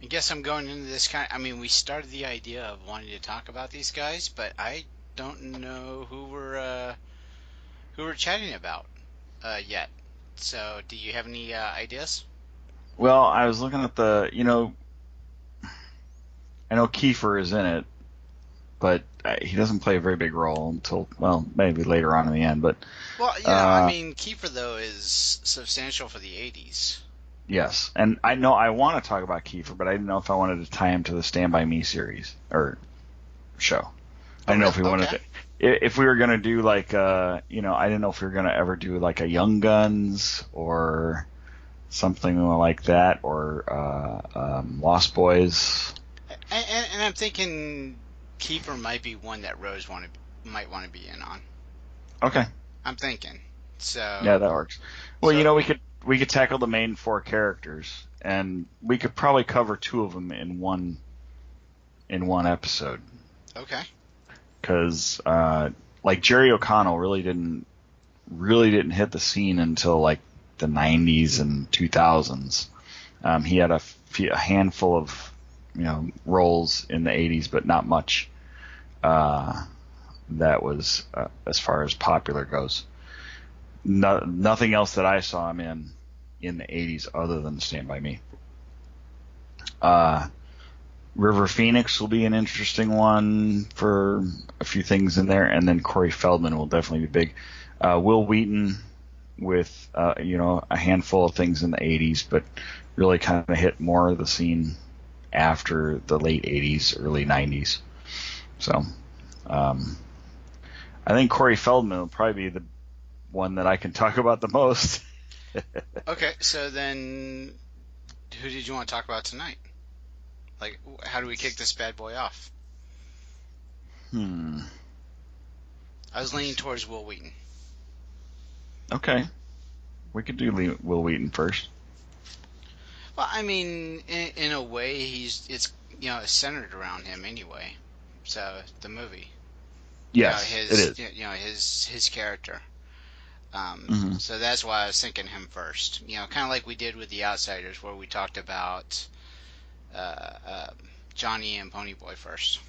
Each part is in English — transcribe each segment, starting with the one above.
I guess I'm going into this I mean, we started the idea of wanting to talk about these guys, but I don't know who we're chatting about yet. So, do you have any ideas? Well, I was looking at I know Kiefer is in it, but he doesn't play a very big role until, well, maybe later on in the end. But Well, I uh, mean, Kiefer though is substantial for the '80s. yes, and I know I want to talk about Kiefer, but I didn't know if I wanted to tie him to the Stand by Me series or show. I Oh, didn't know really? if we wanted Okay. to. If we were gonna do I didn't know if we were gonna ever do like a Young Guns or something like that, or Lost Boys. And I'm thinking Kiefer might be one that Rose might want to be in on. Okay, I'm thinking. yeah, So, that works. Well, so we could tackle the main four characters, and we could probably cover two of them in one episode, okay. because like Jerry O'Connell really didn't hit the scene until like the 90s and 2000s. He had a handful of roles in the 80s, but not much that was as far as popular goes. Nothing else that I saw him in the 80s other than Stand By Me. Uh, River Phoenix will be an interesting one for a few things in there, and then Corey Feldman will definitely be big. Wil Wheaton with a handful of things in the 80s, but really kind of hit more of the scene after the late 80s, early 90s. So um, I think Corey Feldman will probably be the one that I can talk about the most. Okay, so then who did you want to talk about tonight? Like, how do we kick this bad boy off? Hmm. I was leaning towards Will Wheaton. Okay, we could do Wil Wheaton first. Well, I mean, in a way, it's it's centered around him anyway. So the movie, Yes, it is. his character. Mm-hmm. So that's why I was thinking him first. Kind of like we did with the Outsiders, where we talked about uh, uh, Johnny and Ponyboy first.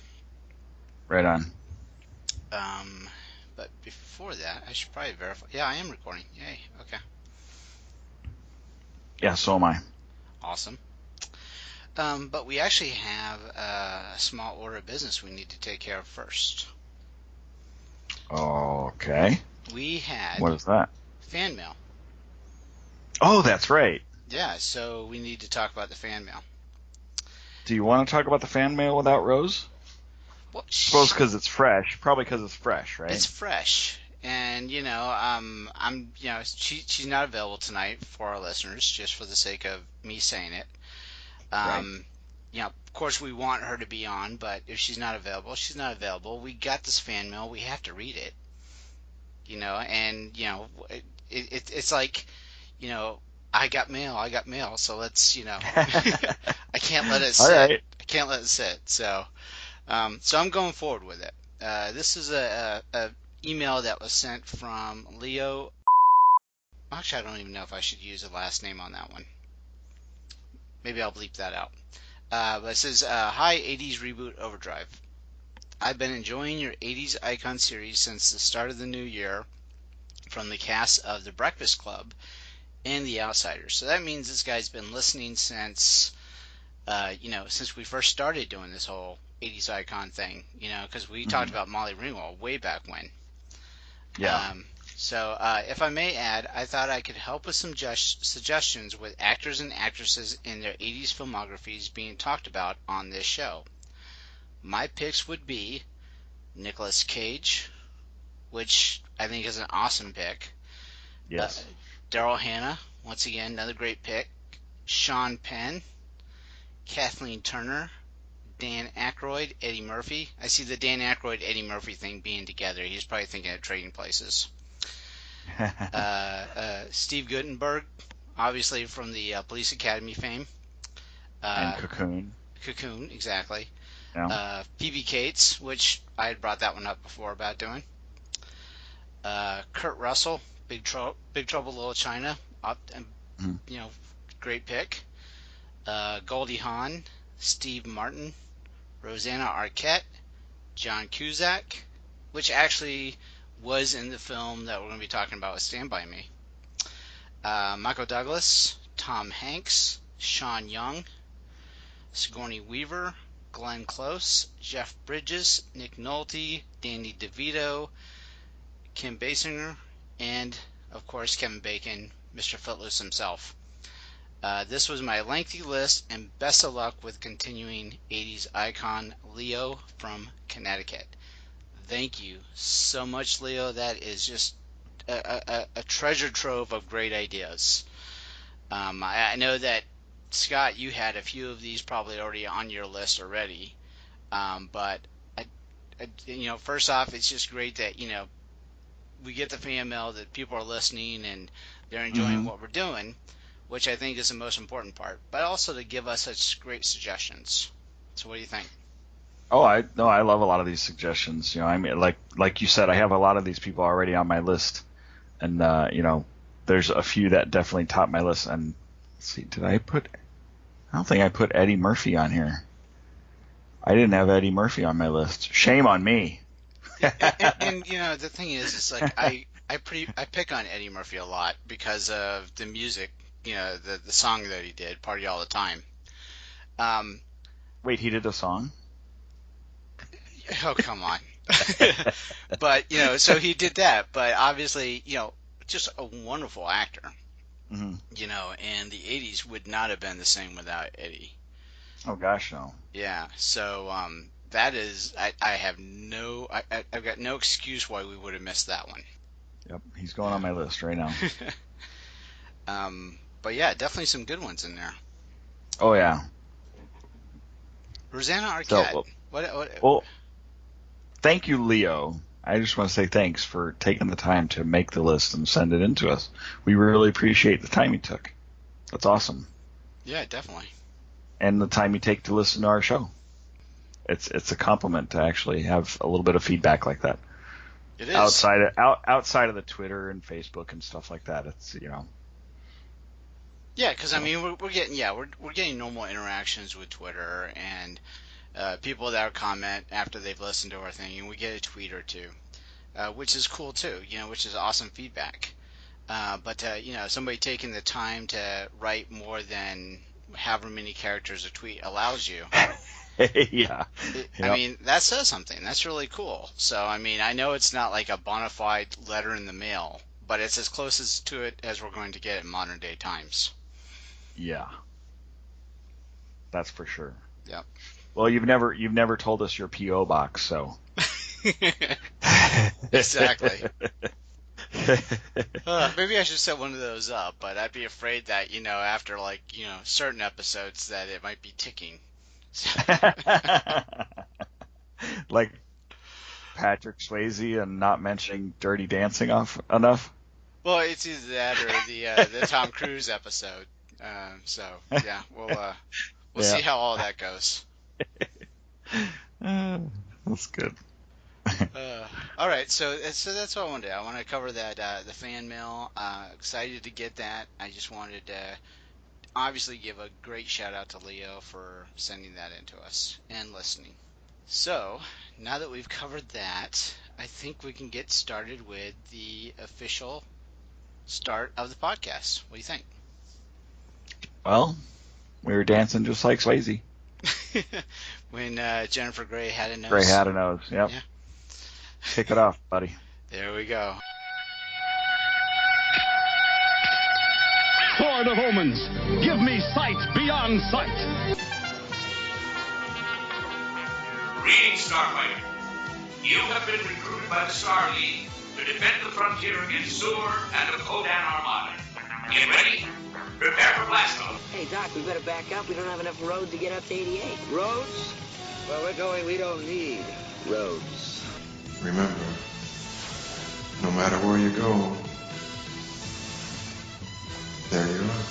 Right on. Um, but before that, I should probably verify. Yeah, I am recording. Yay. Okay. Yeah, so am I. Awesome. But we actually have a small order of business we need to take care of first. Okay. We What had is that? fan mail. Oh, that's right. Yeah, so we need to talk about the fan mail. Do you want to talk about the fan mail without Rose? Well, Suppose because it's fresh. Probably because it's fresh, it's right? fresh, and she's not available tonight for our listeners, just for the sake of me saying it. Right. Um, of course, we want her to be on, but if she's not available, she's not available. We got this fan mail. We have to read it, and it's like, you know, I got mail. I got mail. So let's, I can't let it All sit. right. I can't let it sit. So I'm going forward with it. This is a email that was sent from Leo. Actually, I don't even know if I should use a last name on that one. Maybe I'll bleep that out. But it says, "Hi, 80s Reboot Overdrive. I've been enjoying your 80s Icon series since the start of the new year from the cast of The Breakfast Club and The Outsiders." So that means this guy's been listening since we first started doing this whole 80s icon thing, because we talked Hmm. about Molly Ringwald way back when. Yeah. Um, so, if I may add, I thought I could help with some suggestions with actors and actresses in their 80s filmographies being talked about on this show. My picks would be Nicolas Cage, which I think is an awesome pick. Uh, Yes. Daryl Hannah, once again, another great pick. Sean Penn, Kathleen Turner, Dan Aykroyd, Eddie Murphy. I see the Dan Aykroyd Eddie Murphy thing being together. He's probably thinking of trading places. Steve Guttenberg, obviously from the Police Academy fame. And Uh, Cocoon. Cocoon, exactly. Yeah. Phoebe Cates, which I had brought that one up before about doing. Kurt Russell, Big Trouble Little China, up, Mhm. you know, great pick. Goldie Hawn, Steve Martin, Rosanna Arquette, John Cusack, which actually was in the film that we're going to be talking about with Stand By Me. Michael Douglas, Tom Hanks, Sean Young, Sigourney Weaver, Glenn Close, Jeff Bridges, Nick Nolte, Danny DeVito, Kim Basinger, and, of course, Kevin Bacon, Mr. Footloose himself. This was my lengthy list, and best of luck with continuing 80s icon Leo from Connecticut. Thank you so much, Leo. That is just a treasure trove of great ideas. I know that, Scott, you had a few of these probably already on your list already. But, first off, it's just great that, we get the fan mail that people are listening and they're enjoying what we're doing, which I think is the most important part, but also to give us such great suggestions. So what do you think? Oh, I love a lot of these suggestions. I mean, like you said, I have a lot of these people already on my list, and there's a few that definitely top my list. And let's see, I don't think I put Eddie Murphy on here. I didn't have Eddie Murphy on my list. Shame on me. and the thing is, it's like I pick on Eddie Murphy a lot because of the music, the song that he did, "Party All the Time." Wait, he did a song? Oh, come on. But, so he did that, but obviously, just a wonderful actor. Mm-hmm. And the 80s would not have been the same without Eddie. Oh gosh, no. Yeah, so that is, I've got no excuse why we would have missed that one. Yep, he's going on my list right now. But yeah, definitely some good ones in there. Oh yeah. Rosanna Arquette. So, What? Well, thank you, Leo. I just want to say thanks for taking the time to make the list and send it in to us. We really appreciate the time you took. That's awesome. Yeah, definitely. And the time you take to listen to our show. It's a compliment to actually have a little bit of feedback like that. It is. Outside of the Twitter and Facebook and stuff like that. It's Yeah, because I mean we're getting normal interactions with Twitter and people that comment after they've listened to our thing, and we get a tweet or two, which is cool too. Which is awesome feedback. But somebody taking the time to write more than however many characters a tweet allows you. Yeah. I mean, that says something. That's really cool. So, I mean, I know it's not like a bona fide letter in the mail, but it's as close to it as we're going to get in modern day times. Yeah. That's for sure. Yep. Well, you've never told us your P.O. box, so. Exactly. Maybe I should set one of those up, but I'd be afraid that, after certain episodes that it might be ticking. Like Patrick Swayze and not mentioning Dirty Dancing enough? Well, it's either that or the Tom Cruise episode. So, yeah, we'll see how all that goes. That's good. All right, so that's what I wanted to do. I want to cover that the fan mail. Excited to get that. I just wanted to obviously give a great shout out to Leo for sending that in to us and listening. So now that we've covered that, I think we can get started with the official start of the podcast. What do you think? Well, we were dancing just like Swayze. When Jennifer Grey had a nose. Grey had a nose, yep. Yeah. Kick it off, buddy. There we go. Sword of Omens, give me sight beyond sight. Greetings, Starfighter. You have been recruited by the Star League to defend the frontier against Sewer and the Kodan Armada. Get ready. Prepare for blast-off. Hey, Doc, we better back up. We don't have enough road to get up to 88. Roads? Well, we're going, we don't need roads. Remember, no matter where you go, there you are.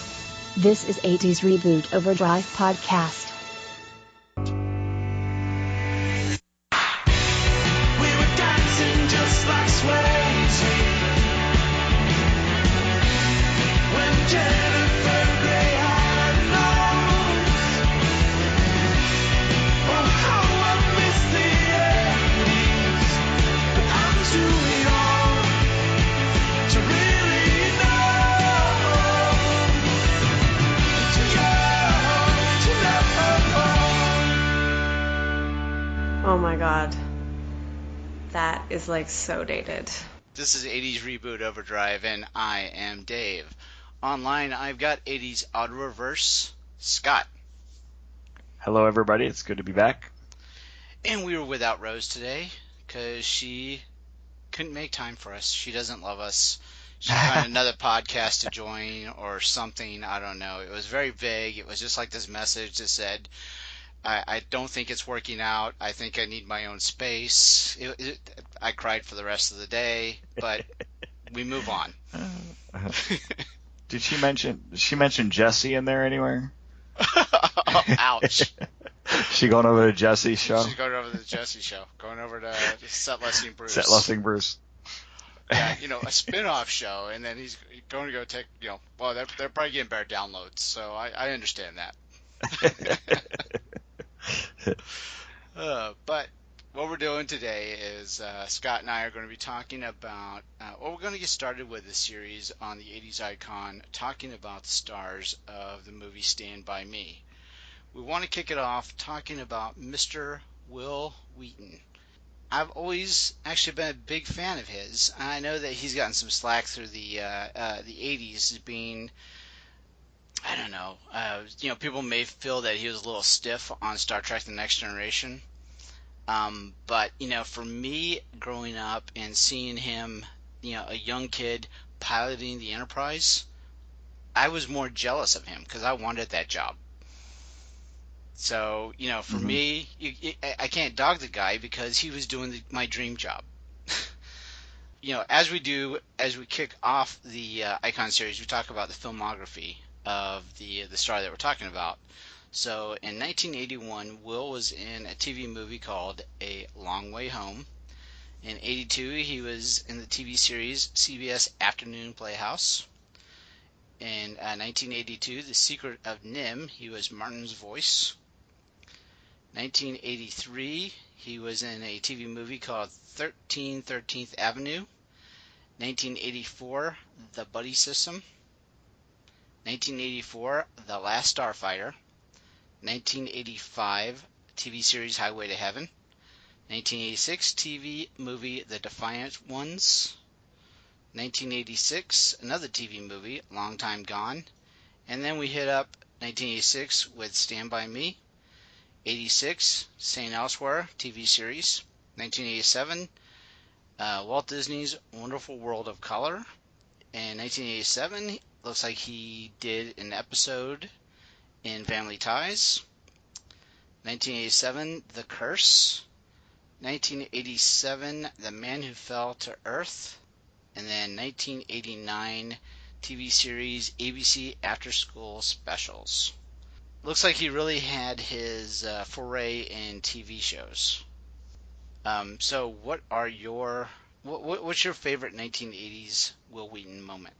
This is 80s Reboot Overdrive Podcast. We were dancing just like Swayze when Jennifer Grey had a nose. Oh my god. That is like so dated. This is 80s Reboot Overdrive, and I am Dave. Online, I've got 80s Auto Reverse, Scott. Hello, everybody. It's good to be back. And we were without Rose today because she couldn't make time for us. She doesn't love us. She found another podcast to join or something. I don't know. It was very vague. It was just like this message that said, I don't think it's working out. I think I need my own space. I cried for the rest of the day, but we move on. Did she mention Jesse in there anywhere? Ouch. She going over to Jesse's show? She's going over to the Jesse show. Going over to Set Lessing Bruce. Set Lessing Bruce. Yeah, a spin-off show, and then he's going to go take, well, they're probably getting better downloads, so I understand that. But what we're doing today is Scott and I are going to be talking about, we're going to get started with this series on the 80s Icon, talking about the stars of the movie Stand By Me. We want to kick it off talking about Mr. Wil Wheaton. I've always actually been a big fan of his. I know that he's gotten some slack through the 80s as being, I don't know, people may feel that he was a little stiff on Star Trek The Next Generation. But, for me, growing up and seeing him, a young kid piloting the Enterprise, I was more jealous of him because I wanted that job. So, for me, I can't dog the guy because he was doing my dream job. As we kick off the Icon series, we talk about the filmography of the star that we're talking about. So, in 1981, Will was in a TV movie called A Long Way Home. In 82, he was in the TV series CBS Afternoon Playhouse. In 1982, The Secret of Nim, he was Martin's voice. 1983, he was in a TV movie called 13th Avenue. 1984, The Buddy System. 1984, The Last Starfighter. 1985, TV series Highway to Heaven. 1986, TV movie The Defiant Ones. 1986, another TV movie, Long Time Gone. And then we hit up 1986 with Stand By Me. 86, St. Elsewhere, TV series. 1987, Walt Disney's Wonderful World of Color. In 1987, looks like he did an episode in Family Ties. 1987, The Curse. 1987, The Man Who Fell to Earth. And then 1989, TV series ABC After School Specials. Looks like he really had his foray in TV shows. So what are what's your favorite 1980s Wil Wheaton moment?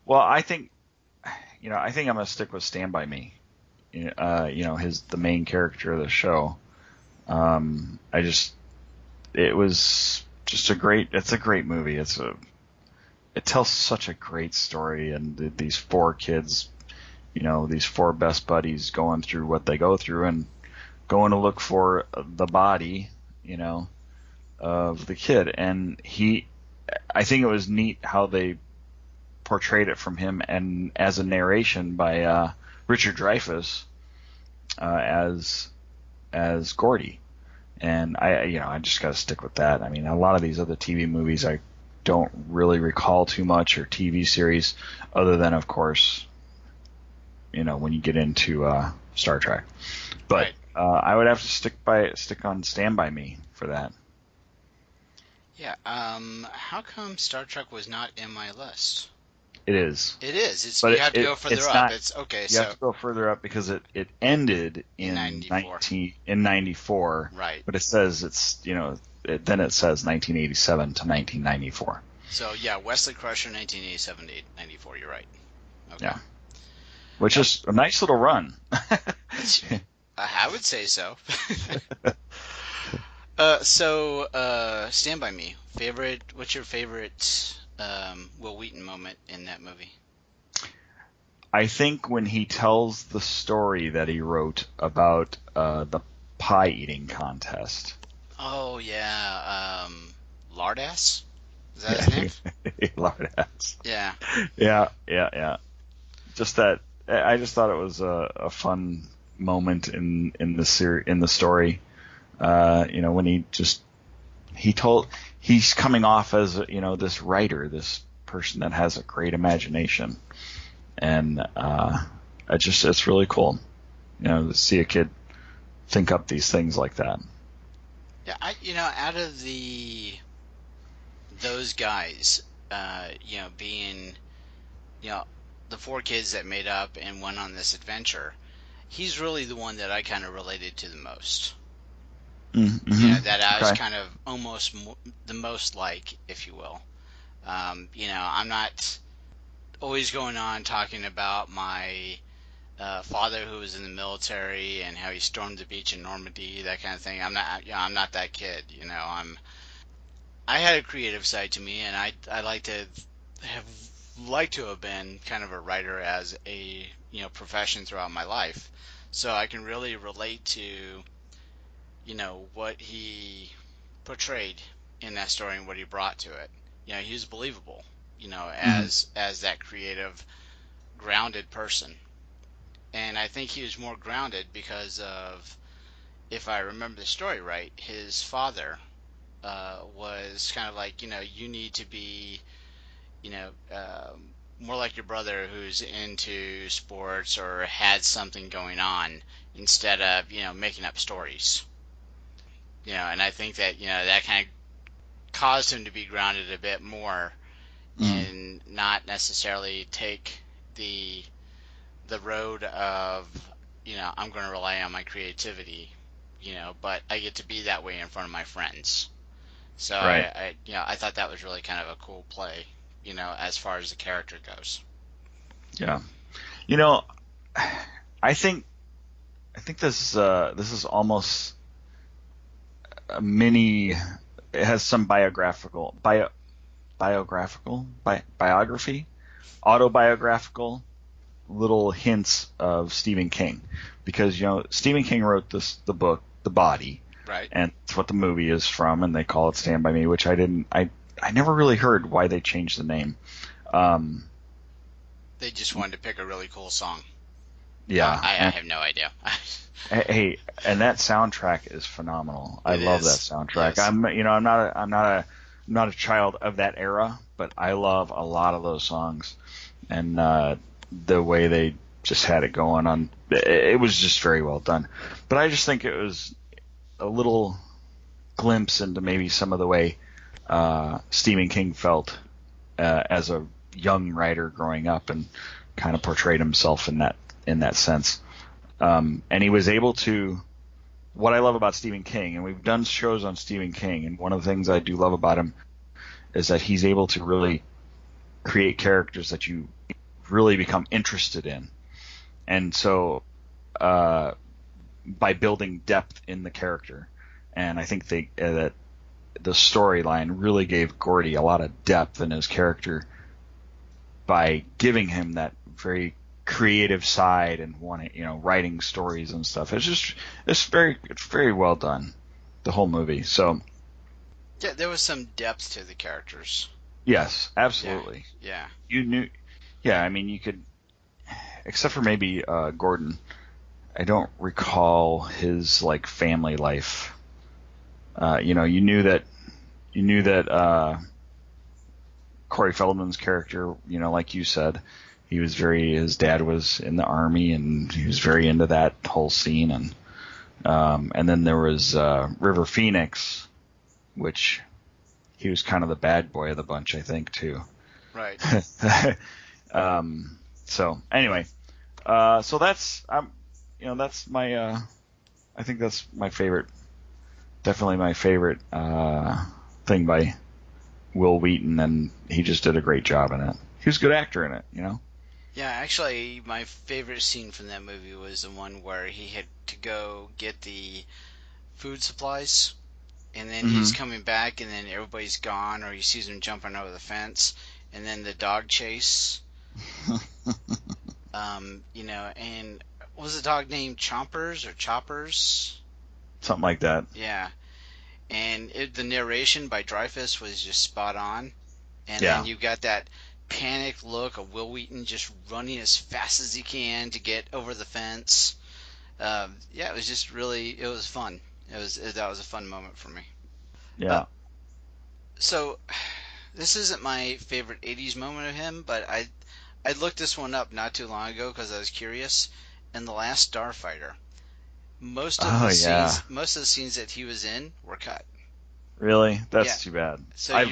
Well, I think I'm going to stick with Stand By Me. The main character of the show. It was just it's a great movie. It tells such a great story, and these four kids, these four best buddies going through what they go through and going to look for the body, of the kid. And I think it was neat how they portrayed it from him and as a narration by Richard Dreyfuss as Gordy. And I just got to stick with that. I mean, a lot of these other TV movies I don't really recall too much, or TV series, other than, of course, when you get into Star Trek. But I would have to stick on Stand By Me for that. Yeah. How come Star Trek was not in my list? It is. It is. You have to go further up. It's okay. You have to go further up because it ended in 94. Right. But it says then it says 1987 to 1994. So yeah, Wesley Crusher, 1987 to 94. You're right. Okay. Yeah. Which is a nice little run. I would say so. Stand By Me. What's your favorite Wil Wheaton moment in that movie? I think when he tells the story that he wrote about the pie eating contest. Oh yeah, Lardass? Is that his name? Lardass. Yeah. Yeah. Just that, I just thought it was a fun moment in the story. When he's coming off as this writer, this person that has a great imagination, and it's really cool, to see a kid think up these things like that. Yeah, out of those guys, being, the four kids that made up and went on this adventure, he's really the one that I kind of related to the most. Mm-hmm. That I was kind of almost the most like, if you will. I'm not always going on talking about my father who was in the military and how he stormed the beach in Normandy, that kind of thing. I'm not that kid. I had a creative side to me, and I like to have been kind of a writer as a profession throughout my life, so I can really relate to what he portrayed in that story and what he brought to it. He was believable, as that creative, grounded person, and I think he was more grounded because of, if I remember the story right, his father was kind of like, you need to be, you know, more like your brother who's into sports or had something going on, instead of, making up stories. And I think that, that kind of caused him to be grounded a bit more and not necessarily take the road of, I'm going to rely on my creativity, but I get to be that way in front of my friends. So right. I thought that was really kind of a cool play, as far as the character goes. Yeah. I think this is almost a mini. It has some autobiographical little hints of Stephen King, because Stephen King wrote the book The Body, right? And it's what the movie is from, and they call it Stand By Me, which I never really heard why they changed the name. They just wanted to pick a really cool song. Yeah, I have no idea. Hey, and that soundtrack is phenomenal. I love that soundtrack. Yes. I'm not a child of that era, but I love a lot of those songs, and the way they just had it going on, it was just very well done. But I just think it was a little glimpse into maybe some of the way Stephen King felt as a young writer growing up, and kind of portrayed himself in that sense. And he was able to. What I love about Stephen King, and we've done shows on Stephen King, and one of the things I do love about him is that he's able to really create characters that you really become interested in. And so by building depth in the character, and I think that the storyline really gave Gordy a lot of depth in his character by giving him that very creative side and writing stories and stuff. It's very well done, the whole movie. So yeah, there was some depth to the characters. Yes, absolutely. Yeah. You knew. Yeah, I mean, you could, except for maybe Gordon. I don't recall his family life. You knew that Corey Feldman's character, like you said, his dad was in the army, and he was very into that whole scene, and then there was River Phoenix, which he was kind of the bad boy of the bunch, I think, too. Right. So anyway, so that's that's my I think that's my favorite, definitely my favorite thing by Wil Wheaton, and he just did a great job in it. He was a good actor in it, Yeah, actually, my favorite scene from that movie was the one where he had to go get the food supplies, and then he's coming back, and then everybody's gone, or he sees him jumping over the fence, and then the dog chase. And what was the dog named? Chompers or Choppers? something like that. Yeah. And the narration by Dreyfuss was just spot on. And Yeah. then you got that panicked look of Wil Wheaton just running as fast as he can to get over the fence. Yeah, it was just really, it was fun. That was a fun moment for me. Yeah. So, this isn't my favorite 80s moment of him, but I looked this one up not too long ago because I was curious. In The Last Starfighter, most of the scenes that he was in were cut. Really? That's too bad. So I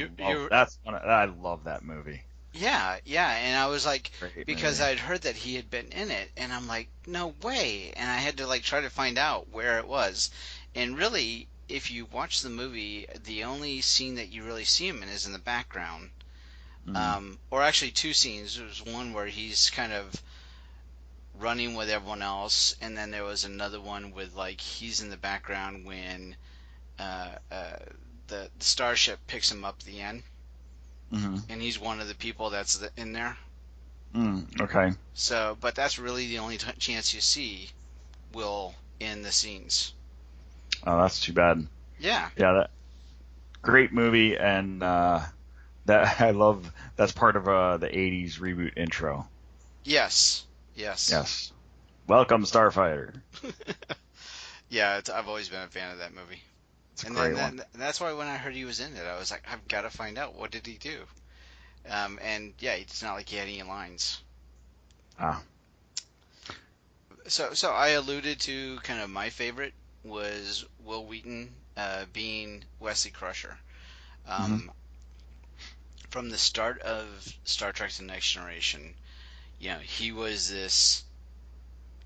love that movie. Yeah, and I was like, Great because movie. I'd heard that he had been in it, and I'm like, no way, and I had to like try to find out where it was, and really, if you watch the movie, the only scene that you really see him in is in the background, or actually two scenes. There's one where he's kind of running with everyone else, and then there was another one with like he's in the background when the starship picks him up at the end. And he's one of the people that's in there. Okay. So, but that's really the only chance you see Will in the scenes. Oh, that's too bad. Yeah. Yeah, that great movie, and that I love. That's part of the '80s reboot intro. Yes. Welcome, Starfighter. Yeah, I've always been a fan of that movie. It's a great one. That's why when I heard he was in it, I was like, I've got to find out, what did he do? And yeah, it's not like he had any lines. So I alluded to kind of my favorite was Wil Wheaton being Wesley Crusher. From the start of Star Trek: The Next Generation, he was this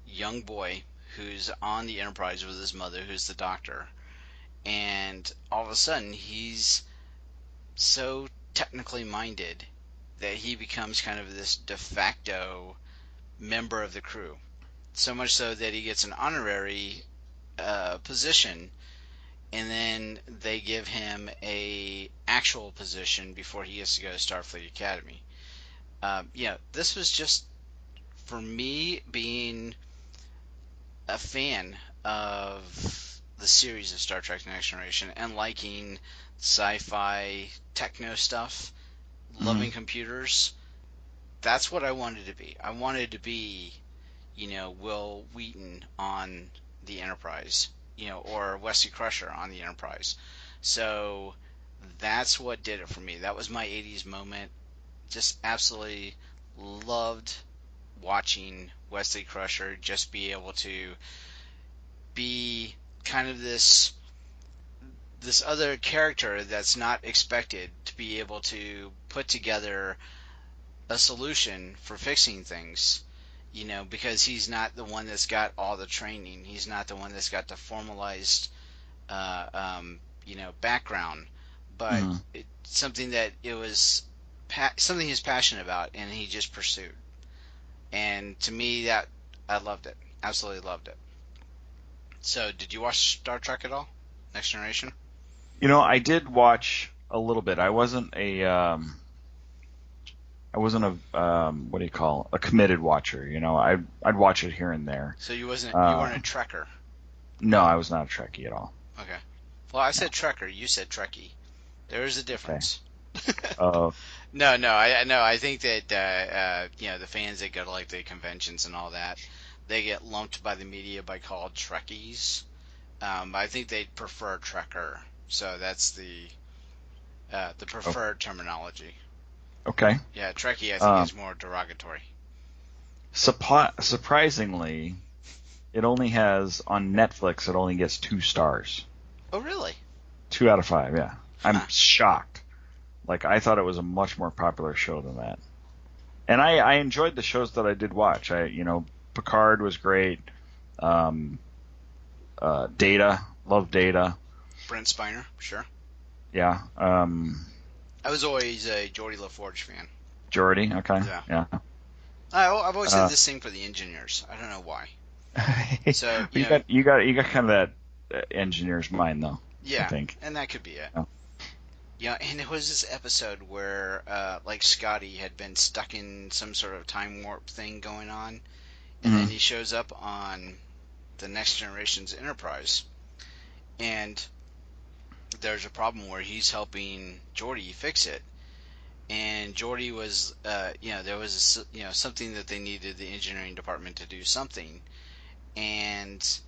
young boy who's on the Enterprise with his mother, who's the doctor, and all of a sudden he's so technically minded that he becomes kind of this de facto member of the crew. So much so that he gets an honorary position, and then they give him a actual position before he gets to go to Starfleet Academy. This was just, for me, being a fan of the series of Star Trek: The Next Generation and liking sci-fi techno stuff, loving computers. That's what I wanted to be. I wanted to be, Wil Wheaton on the Enterprise, or Wesley Crusher on the Enterprise. So that's what did it for me. That was my 80s moment. Just absolutely loved watching Wesley Crusher just be able to be kind of this other character that's not expected to be able to put together a solution for fixing things, because he's not the one that's got all the training. He's not the one that's got the formalized, background, but it's something that it was something he's passionate about, and he just pursued. And to me, that I loved it, absolutely loved it. So, did you watch Star Trek at all? Next Generation? I did watch a little bit. I wasn't a what do you call a committed watcher. I'd watch it here and there. So you weren't a Trekker? No, I was not a Trekkie at all. Okay. Well, I said Trekker. You said Trekkie. There is a difference. Oh. No. I think that the fans that go to like the conventions and all that, they get lumped by the media by called Trekkies. I think they prefer Trekker, so that's the preferred terminology. Okay. Yeah, Trekkie I think is more derogatory. Surprisingly, it only has on Netflix. It only gets 2 stars. Oh, really? 2 out of 5. Yeah, I'm shocked. Like, I thought it was a much more popular show than that. And I enjoyed the shows that I did watch. Picard was great. Data, loved Data. Brent Spiner, sure. Yeah. I was always a Geordi LaForge fan. Geordi, okay. Yeah. I've always had this thing for the engineers. I don't know why. So you got kind of that engineer's mind, though. Yeah, I think. And that could be it. Yeah, and it was this episode where, like, Scotty had been stuck in some sort of time warp thing going on, and then he shows up on the Next Generation's Enterprise, and there's a problem where he's helping Jordy fix it. And Jordy was, there was something that they needed the engineering department to do something, and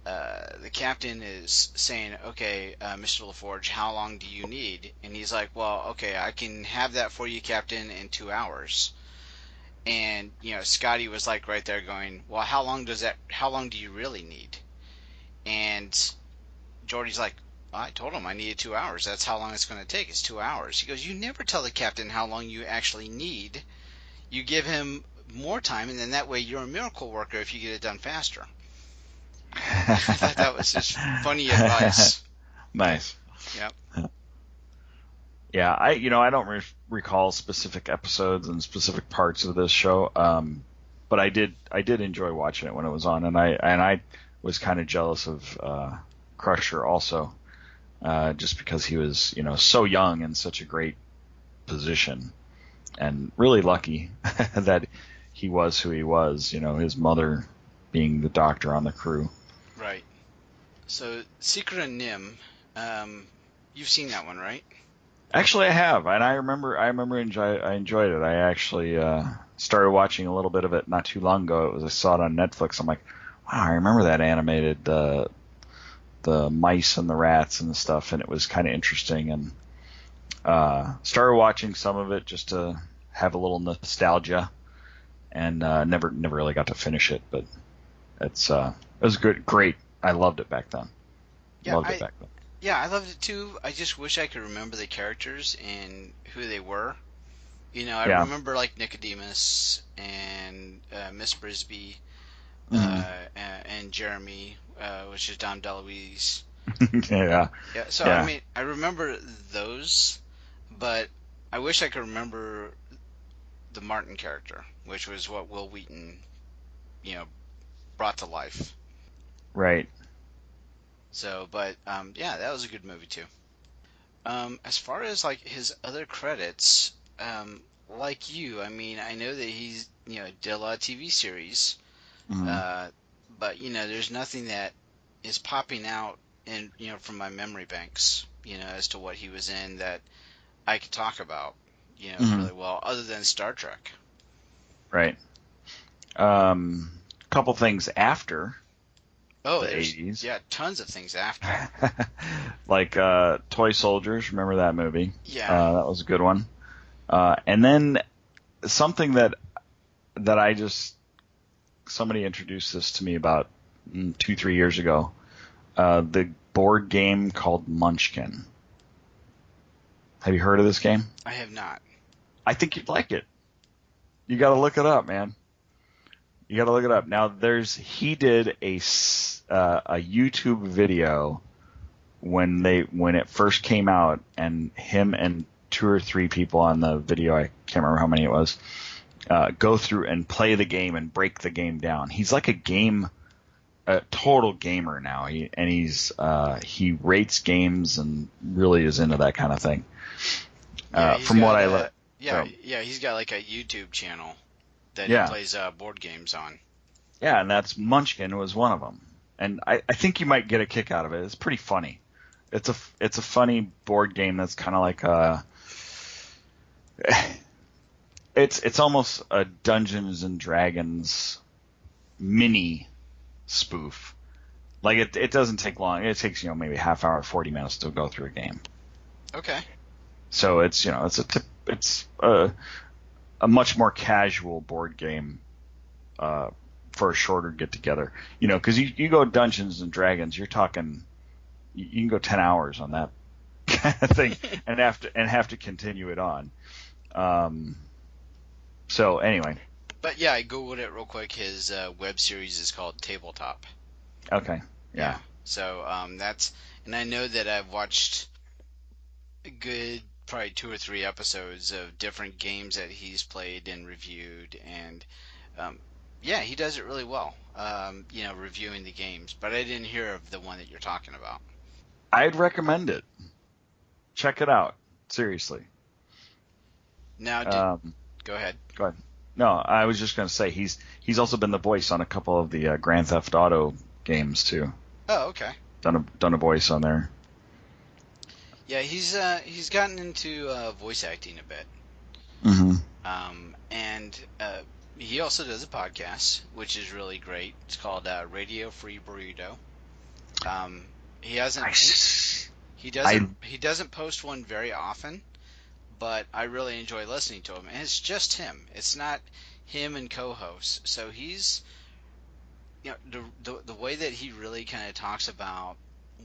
the captain is saying, "Okay, Mr. LaForge, how long do you need?" And he's like, "Well, okay, I can have that for you, Captain, in 2 hours." And Scotty was like right there going, "Well, how long do you really need?" And Jordy's like, "I told him I needed 2 hours. That's how long it's going to take. It's 2 hours." He goes, "You never tell the captain how long you actually need. You give him more time, and then that way you're a miracle worker if you get it done faster." I thought that was just funny advice. Nice. Yep. Yeah, I don't recall specific episodes and specific parts of this show, but I did enjoy watching it when it was on, and I was kind of jealous of Crusher also, just because he was so young and such a great position, and really lucky that he was who he was. His mother being the doctor on the crew. Right. So Secret of Nim, you've seen that one, right? Actually, I have, and I enjoyed it. I actually started watching a little bit of it not too long ago. I saw it on Netflix. I'm like, wow, I remember that animated the mice and the rats and the stuff, and it was kind of interesting. And started watching some of it just to have a little nostalgia, and never really got to finish it. But it was great. I loved it back then. Yeah, Yeah, I loved it too. I just wish I could remember the characters and who they were. I remember like Nicodemus and Miss Brisby, and Jeremy, which is Dom DeLuise. Yeah. Yeah. So I mean, I remember those, but I wish I could remember the Martin character, which was what Wil Wheaton, brought to life. Right. So, but that was a good movie too. As far as like his other credits, like you, I mean, I know that he's did a lot of TV series, but there's nothing that is popping out in from my memory banks, as to what he was in that I could talk about, really well, other than Star Trek. Right. Couple things after. Oh, the 80s. Yeah, tons of things after. Like Toy Soldiers, remember that movie? Yeah. That was a good one. And then something that somebody introduced this to me about 2-3 years ago. The board game called Munchkin. Have you heard of this game? I have not. I think you'd like it. You got to look it up, man. You got to look it up. Now, he did a YouTube video when it first came out, and him and 2 or 3 people on the video, I can't remember how many it was, go through and play the game and break the game down. He's like a total gamer now. He rates games and really is into that kind of thing. From what I learned. He's got like a YouTube channel that he plays board games on. Yeah, and that's Munchkin was one of them. And I think you might get a kick out of it. It's pretty funny. It's a funny board game that's kind of like it's almost a Dungeons and Dragons mini spoof. Like it doesn't take long. It takes maybe half hour, 40 minutes to go through a game. Okay. So it's a much more casual board game for a shorter get together. Because you go Dungeons and Dragons, you're talking you can go 10 hours on that kind of thing and have to continue it on. So anyway. But yeah, I googled it real quick. His web series is called Tabletop. Okay. Yeah. So and I know that I've watched a good probably 2 or 3 episodes of different games that he's played and reviewed, and he does it really well. Reviewing the games, but I didn't hear of the one that you're talking about. I'd recommend it. Check it out. Seriously. Now, go ahead. Go ahead. No, I was just going to say he's also been the voice on a couple of the Grand Theft Auto games too. Oh, okay. done a voice on there. Yeah, he's gotten into voice acting a bit. Mm-hmm. And he also does a podcast, which is really great. It's called Radio Free Burrito. He hasn't he doesn't post one very often, but I really enjoy listening to him. And it's just him. It's not him and co-hosts. So he's, the way that he really kind of talks about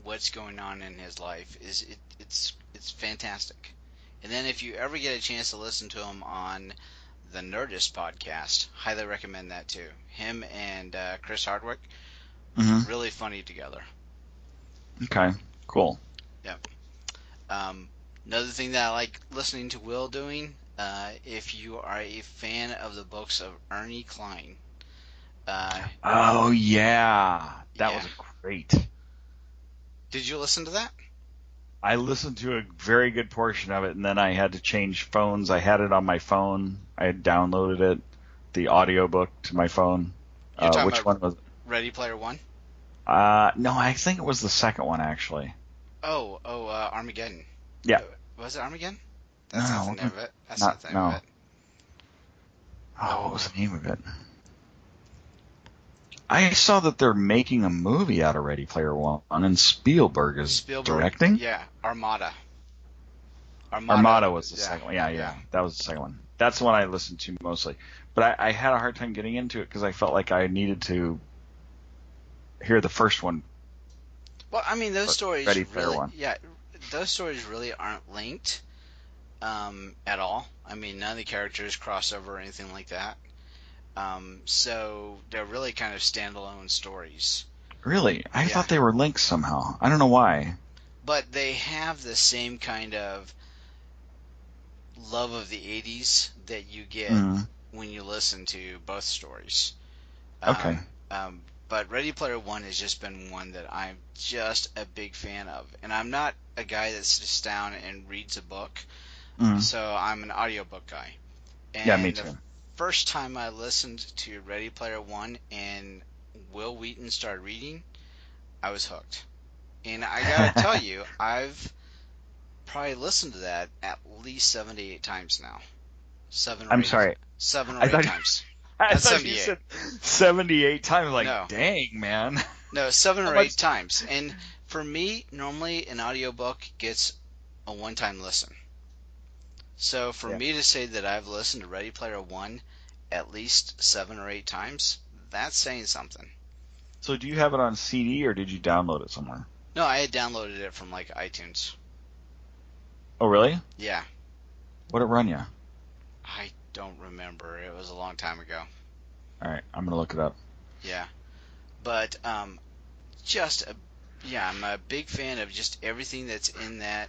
what's going on in his life is it's fantastic. And then if you ever get a chance to listen to him on the Nerdist podcast, highly recommend that too. Him and Chris Hardwick, really funny together. Okay, cool. Yep. Another thing that I like listening to Will doing, if you are a fan of the books of Ernie Klein. Oh yeah, that was great. Did you listen to that? I listened to a very good portion of it, and then I had to change phones. I had it on my phone. I had downloaded it, the audiobook to my phone. You're talking which about one was it? Ready Player One? No, I think it was the second one, actually. Armageddon. Yeah. Was it Armageddon? That's not the name of it. That's not the name of it. Oh, what was the name of it? I saw that they're making a movie out of Ready Player One, and Spielberg is directing? Yeah, Armada. Armada was the second one. Yeah, that was the second one. That's the one I listened to mostly. But I had a hard time getting into it because I felt like I needed to hear the first one. Well, I mean, those stories Ready Player One. Yeah, those stories really aren't linked at all. I mean, none of the characters cross over or anything like that. So they're really kind of standalone stories. Really? I thought they were linked somehow. I don't know why. But they have the same kind of love of the 80s that you get when you listen to both stories. Okay. But Ready Player One has just been one that I'm just a big fan of. And I'm not a guy that sits down and reads a book. So I'm an audiobook guy. And yeah, me too. First time I listened to Ready Player One and Wil Wheaton started reading, I was hooked. And I gotta tell you, I've probably listened to that at least 7 to 8 times now. 7 or 8 times. I thought you said 78 times. Like, no. Dang, man. No, 7 or 8 times. And for me, normally an audiobook gets a one-time listen. So for me to say that I've listened to Ready Player One at least 7 or 8 times, that's saying something. So do you have it on CD or did you download it somewhere? No, I had downloaded it from like iTunes. Oh, really? Yeah. What'd it run you? I don't remember. It was a long time ago. All right, I'm gonna look it up. Yeah, but I'm a big fan of just everything that's in that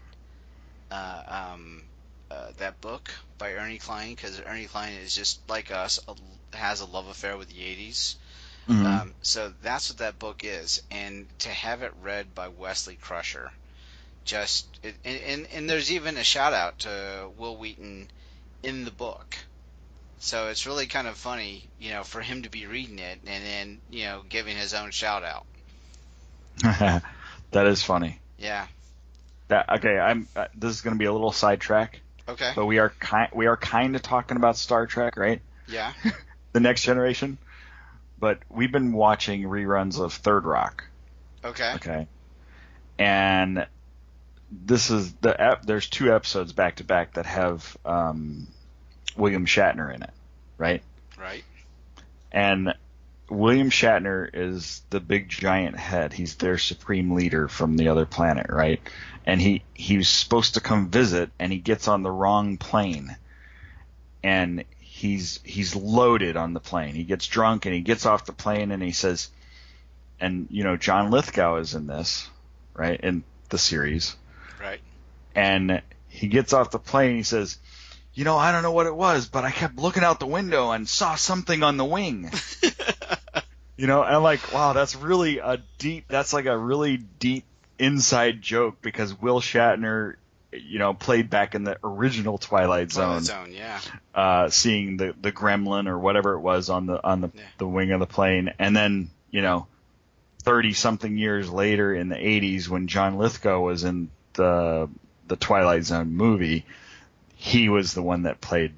that book by Ernie Klein, because Ernie Klein is just like us, has a love affair with the 80s. So that's what that book is, and to have it read by Wesley Crusher, and there's even a shout out to Wil Wheaton in the book. So it's really kind of funny, for him to be reading it and then, giving his own shout out. That is funny. Yeah. Okay, this is going to be a little sidetrack. Okay. But we are kind of talking about Star Trek, right? Yeah. The Next Generation. But we've been watching reruns of Third Rock. Okay. Okay. And this is there's 2 episodes back to back that have William Shatner in it, right? Right. And William Shatner is the big giant head. He's their supreme leader from the other planet, right? And he was supposed to come visit, and he gets on the wrong plane. And he's loaded on the plane. He gets drunk, and he gets off the plane, and he says, and John Lithgow is in this, right, in the series. Right. And he gets off the plane, he says, I don't know what it was, but I kept looking out the window and saw something on the wing. And I'm like, wow, that's really that's like a really deep inside joke, because Will Shatner, played back in the original Twilight Zone. Yeah. Seeing the gremlin or whatever it was on the wing of the plane, and then, 30-something years later in the 80s when John Lithgow was in the Twilight Zone movie, he was the one that played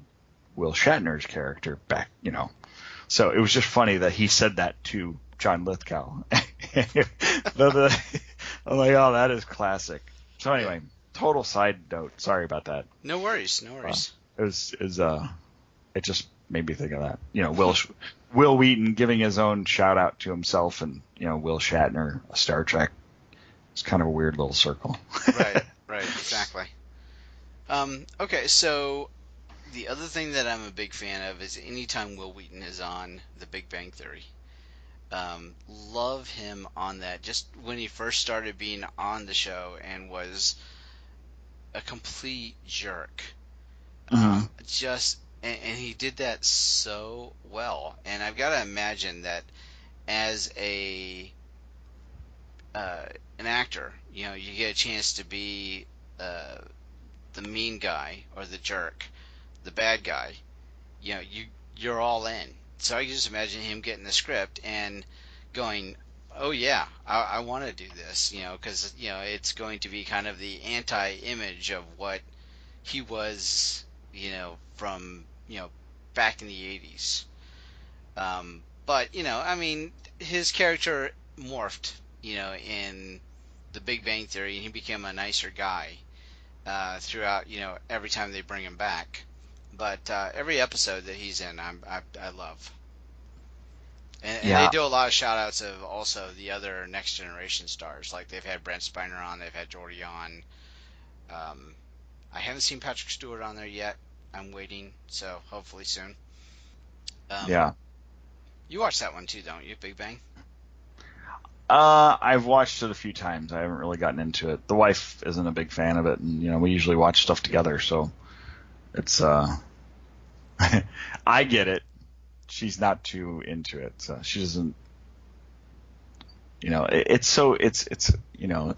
Will Shatner's character back, So it was just funny that he said that to John Lithgow. I'm like, oh, that is classic. So anyway, total side note. Sorry about that. No worries. It just made me think of that. Will Wheaton giving his own shout out to himself, and Will Shatner, Star Trek. It's kind of a weird little circle. Right, exactly. Okay, so the other thing that I'm a big fan of is anytime Will Wheaton is on The Big Bang Theory. Love him on that. Just when he first started being on the show and was a complete jerk. Uh-huh. And he did that so well. And I've got to imagine that as an actor, you get a chance to be the mean guy or the jerk, the bad guy. You're all in. So I can just imagine him getting the script and going, "Oh yeah, I want to do this," because it's going to be kind of the anti-image of what he was, from back in the 80s. But I mean, his character morphed, in The Big Bang Theory, and he became a nicer guy throughout, every time they bring him back. But every episode that he's in, I love. And they do a lot of shout outs of also the other Next Generation stars. Like they've had Brent Spiner on, they've had Geordie on. I haven't seen Patrick Stewart on there yet. I'm waiting, so hopefully soon. You watch that one too, don't you, Big Bang? I've watched it a few times. I haven't really gotten into it. The wife isn't a big fan of it, and we usually watch stuff together, so it's I get it. She's not too into it, so she doesn't. It's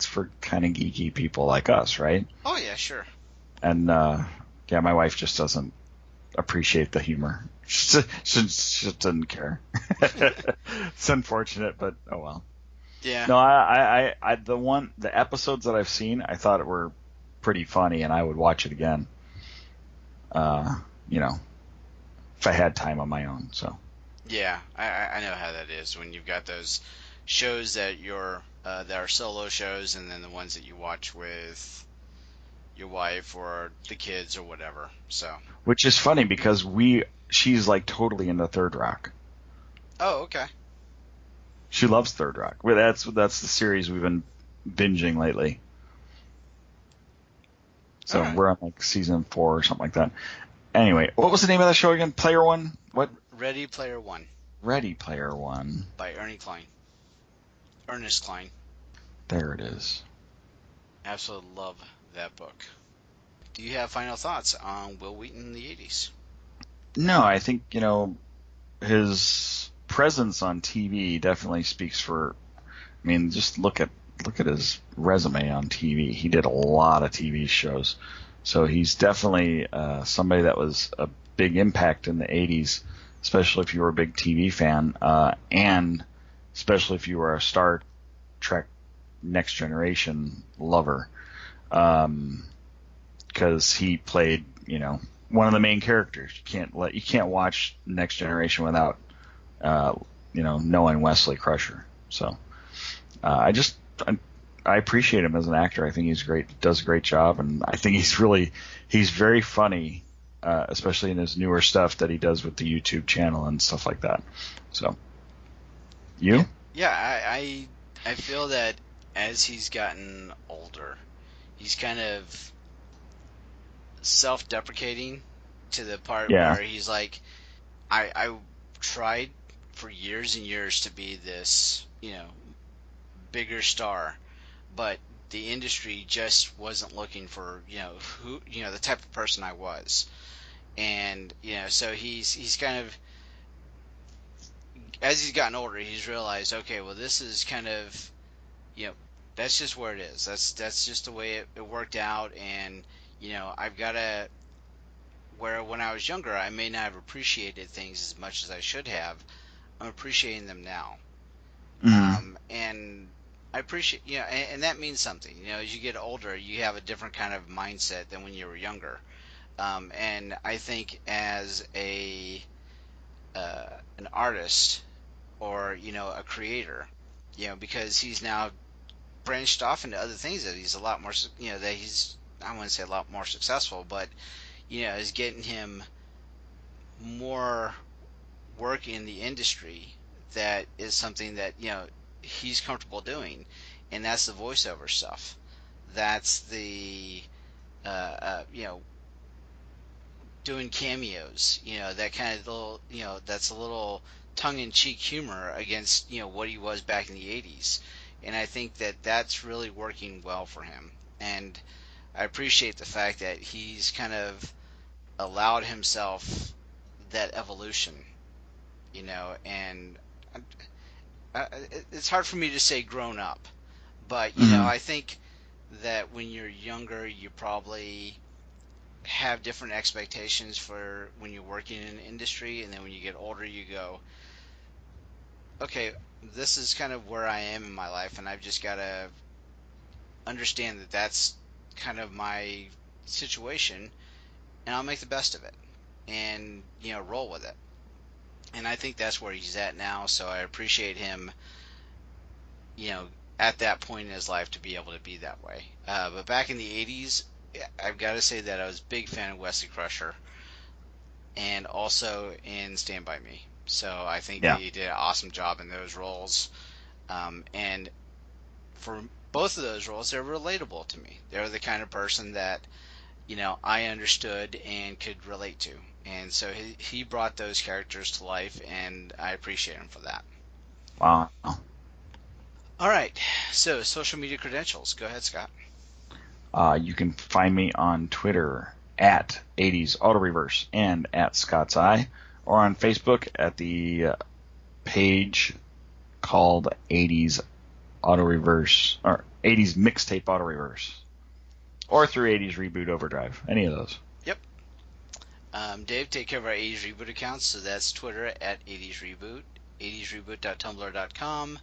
for kind of geeky people like us, right? Oh yeah, sure. And my wife just doesn't appreciate the humor. She just doesn't care. It's unfortunate, but oh well. Yeah. No, the episodes that I've seen, I thought it were pretty funny, and I would watch it again. If I had time on my own. So. Yeah, I know how that is when you've got those shows that that are solo shows, and then the ones that you watch with your wife or the kids or whatever. So. Which is funny because she's like totally into Third Rock. Oh, okay. She loves Third Rock. Well, that's the series we've been binging lately. So we're on like season 4 or something like that. Anyway, what was the name of that show again? Player One? What? Ready Player One. Ready Player One. By Ernest Cline. There it is. Absolutely love that book. Do you have final thoughts on Will Wheaton in the 80s? No, I think, his presence on TV definitely speaks for, just look at his resume on TV. He did a lot of TV shows. So he's definitely somebody that was a big impact in the 80s, especially if you were a big TV fan, and especially if you were a Star Trek Next Generation lover, because he played, one of the main characters. You can't watch Next Generation without, knowing Wesley Crusher. So I appreciate him as an actor. I think he's great, does a great job, and I think he's very funny, especially in his newer stuff that he does with the YouTube channel and stuff like that. So, you? Yeah, I feel that as he's gotten older, he's kind of self-deprecating to the part where he's like, I tried for years and years to be this, bigger star, but the industry just wasn't looking for the type of person I was, and so he's kind of, as he's gotten older, he's realized, okay, well, this is kind of, that's just where it is. That's just the way it worked out, and I've got to, where when I was younger I may not have appreciated things as much as I should have, I'm appreciating them now. And I appreciate, and that means something. As you get older, you have a different kind of mindset than when you were younger. And I think as an artist or a creator, because he's now branched off into other things that he's a lot more, that he's, I wouldn't say a lot more successful, but is getting him more work in the industry that is something that he's comfortable doing, and that's the voiceover stuff. That's the doing cameos, that kind of little, that's a little tongue-in-cheek humor against what he was back in the 80s, and I think that that's really working well for him, and I appreciate the fact that he's kind of allowed himself that evolution, and it's hard for me to say grown up, but I think that when you're younger, you probably have different expectations for when you're working in an industry, and then when you get older, you go, okay, this is kind of where I am in my life, and I've just got to understand that that's kind of my situation, and I'll make the best of it, and roll with it. And I think that's where he's at now, so I appreciate him, at that point in his life to be able to be that way. But back in the 80s, I've got to say that I was a big fan of Wesley Crusher, and also in Stand By Me. So I think he did an awesome job in those roles. And for both of those roles, they're relatable to me. They're the kind of person that, I understood and could relate to. And so he brought those characters to life, and I appreciate him for that. Wow. All right. So social media credentials. Go ahead, Scott. You can find me on Twitter at 80s Auto Reverse and at Scott's Eye, or on Facebook at the page called 80s Auto Reverse, or 80s Mixtape Auto Reverse, or through 80s Reboot Overdrive. Any of those. Yep. Dave, take care of our 80s Reboot accounts. So that's Twitter at 80s Reboot, 80sreboot.tumblr.com.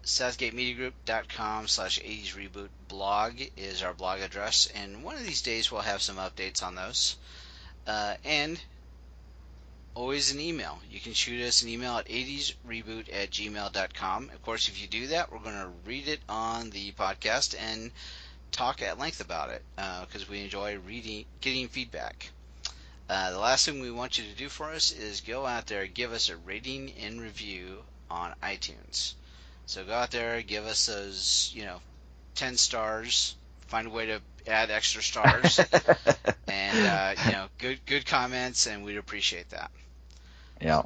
SouthgateMediaGroup.com/80s Reboot blog is our blog address, and one of these days we'll have some updates on those. And always an email. You can shoot us an email at 80sreboot@gmail.com. Of course, if you do that, we're going to read it on the podcast and talk at length about it, because we enjoy getting feedback. The last thing we want you to do for us is go out there and give us a rating and review on iTunes. So go out there, give us those, 10 stars. Find a way to add extra stars, and good comments, and we'd appreciate that. Yeah.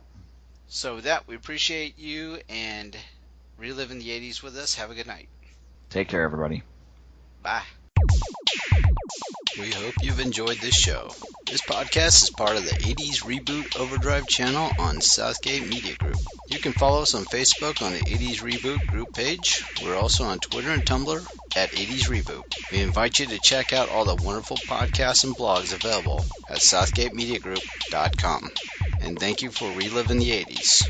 So with that, we appreciate you, and reliving the 80s with us. Have a good night. Take care, everybody. Bye. We hope you've enjoyed this show. This podcast is part of the 80s Reboot Overdrive channel on Southgate Media Group. You can follow us on Facebook on the 80s Reboot group page. We're also on Twitter and Tumblr at 80s Reboot. We invite you to check out all the wonderful podcasts and blogs available at southgatemediagroup.com. And thank you for reliving the 80s.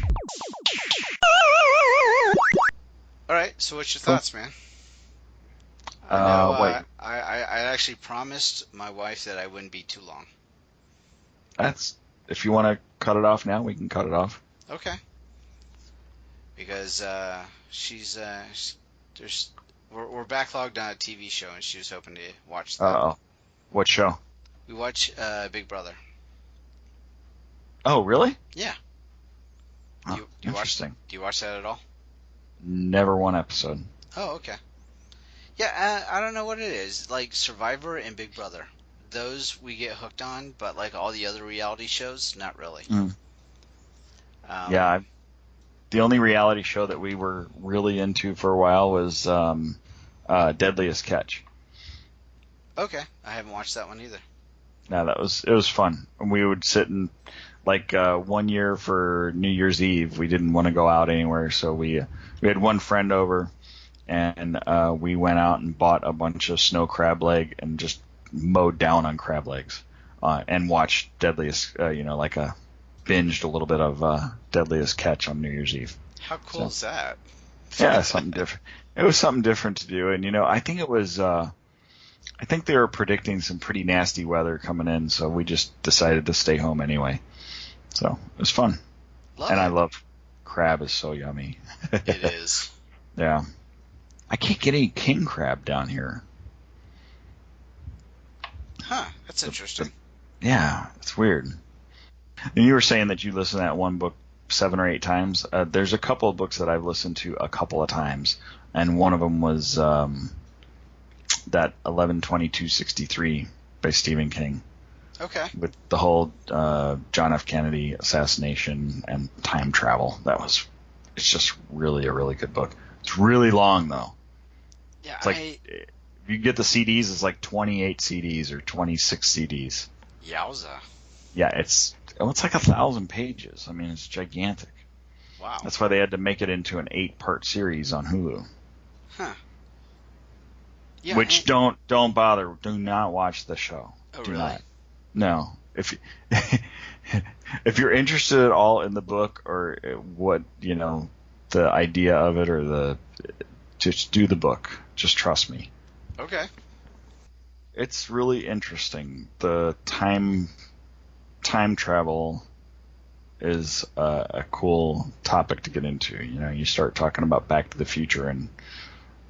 Alright, so what's your thoughts, man? I actually promised my wife that I wouldn't be too long. If you want to cut it off now, we can cut it off. Okay. Because we're backlogged on a TV show, and she was hoping to watch that. Uh-oh. What show? We watch Big Brother. Oh, really? Yeah. Interesting. Do you watch that at all? Never one episode. Oh, okay. Yeah, I don't know what it is. Like Survivor and Big Brother, those we get hooked on, but like all the other reality shows, not really. Yeah, the only reality show that we were really into for a while was Deadliest Catch. Okay, I haven't watched that one either. Yeah, it was fun. We would sit and one year for New Year's Eve, we didn't want to go out anywhere, so we had one friend over. And we went out and bought a bunch of snow crab leg and just mowed down on crab legs and watched Deadliest, binged a little bit of Deadliest Catch on New Year's Eve. How cool So, is that? yeah, something different. It was something different to do, and I think it was. I think they were predicting some pretty nasty weather coming in, so we just decided to stay home anyway. So it was fun. Love it. I love crab is so yummy. It is. Yeah. I can't get any king crab down here. Huh, that's interesting. Yeah, it's weird. And you were saying that you listened to that one book 7 or 8 times. There's a couple of books that I've listened to a couple of times, and one of them was that 11/22/63 by Stephen King. Okay. With the whole John F. Kennedy assassination and time travel. It's just really a really good book. It's really long though. Yeah, it's like if you get the CDs, it's like 28 CDs or 26 CDs. Yowza. Yeah, it's like 1,000 pages. I mean, it's gigantic. Wow. That's why they had to make it into an 8-part series on Hulu. Huh. Yeah, Which don't bother. Do not watch the show. Oh, Do really? not. No. If if you're interested at all in the book or what, the idea of it or just do the book. Just trust me. Okay. It's really interesting. The time travel is a cool topic to get into. You start talking about Back to the Future and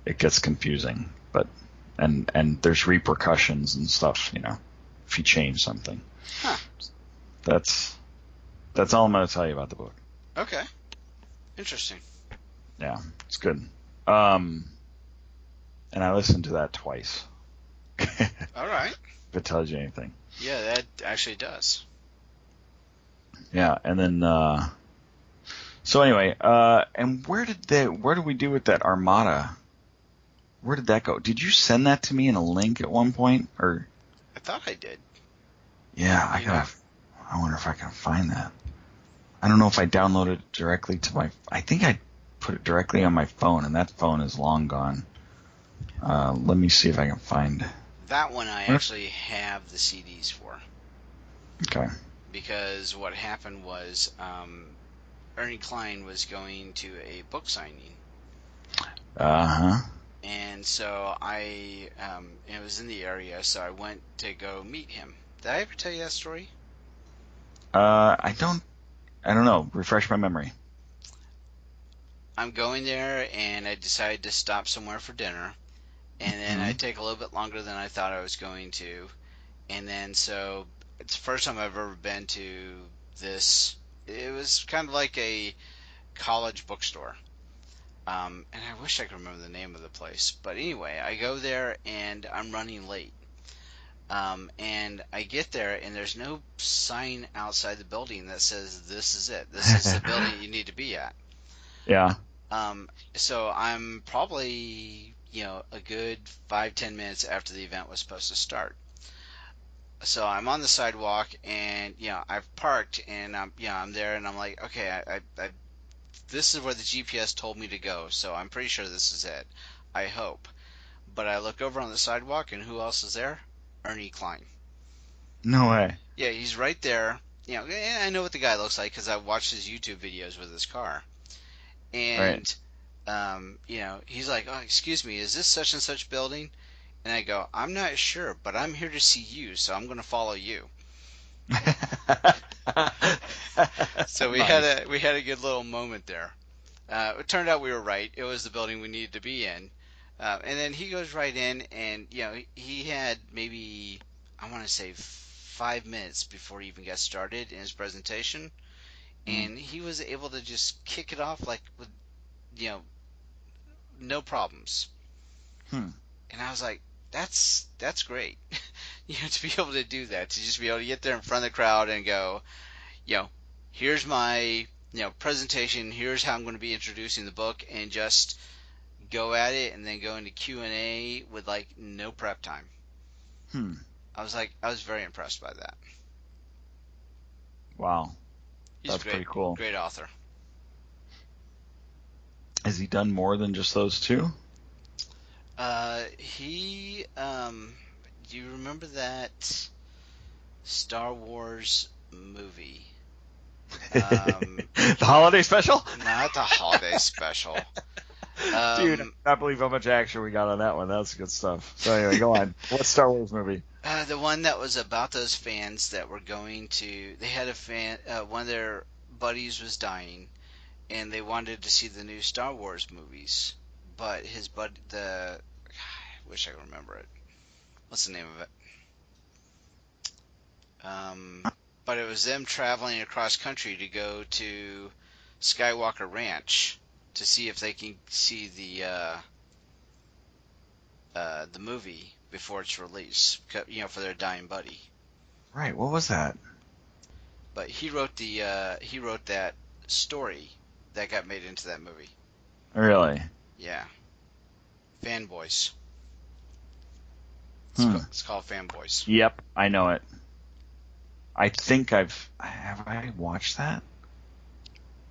it gets confusing, but and there's repercussions and stuff, if you change something. Huh. That's all I'm going to tell you about the book. Okay. Interesting. Yeah, it's good. And I listened to that twice. All right. If it tells you anything. Yeah, that actually does. Yeah, and then so anyway, and where did we do with that Armada? Where did that go? Did you send that to me in a link at one point, or? I thought I did. Yeah, I wonder if I can find that. I don't know if I downloaded it directly to my. I think I put it directly on my phone, and that phone is long gone. Let me see if I can find. That one I actually have the CDs for. Okay. Because what happened was Ernie Klein was going to a book signing. Uh-huh. And so it was in the area, so I went to go meet him. Did I ever tell you that story? I don't know. Refresh my memory. I'm going there, and I decided to stop somewhere for dinner. And then I take a little bit longer than I thought I was going to. And then so it's the first time I've ever been to this. It was kind of like a college bookstore. And I wish I could remember the name of the place. But anyway, I go there and I'm running late. And I get there and there's no sign outside the building that says this is it. This is the building you need to be at. Yeah. So I'm probably, a good 5-10 minutes after the event was supposed to start. So I'm on the sidewalk and, I've parked and I'm there and I'm like, okay, I this is where the GPS told me to go, so I'm pretty sure this is it. I hope. But I look over on the sidewalk, and who else is there? Ernie Klein. No way. Yeah, he's right there. I know what the guy looks like because I watched his YouTube videos with his car. And, he's like, oh, excuse me, is this such and such building? And I go, I'm not sure, but I'm here to see you, so I'm going to follow you. So we had a good little moment there. It turned out we were right. It was the building we needed to be in. And then he goes right in, and he had maybe, I want to say 5 minutes before he even got started in his presentation, and he was able to just kick it off like with no problems. And I was like, that's great. To be able to do that, to just be able to get there in front of the crowd and go, here's my presentation, here's how I'm going to be introducing the book, and just go at it and then go into Q&A with like no prep time. I was very impressed by that. Wow. He's pretty cool. Great author. Has he done more than just those two? Do you remember that Star Wars movie? The holiday special? Not the holiday special. Dude, I can't believe how much action we got on that one. That's good stuff. So anyway, go on. What Star Wars movie? The one that was about those fans that were going to. They had a fan. One of their buddies was dying, and they wanted to see the new Star Wars movies. But his buddy, I wish I could remember it. What's the name of it? But it was them traveling across country to go to Skywalker Ranch to see if they can see the movie before its release, for their dying buddy. Right. What was that? But he wrote that story that got made into that movie. Really? Yeah. Fanboys. It's called Fanboys. Yep, I know it. I think have I watched that?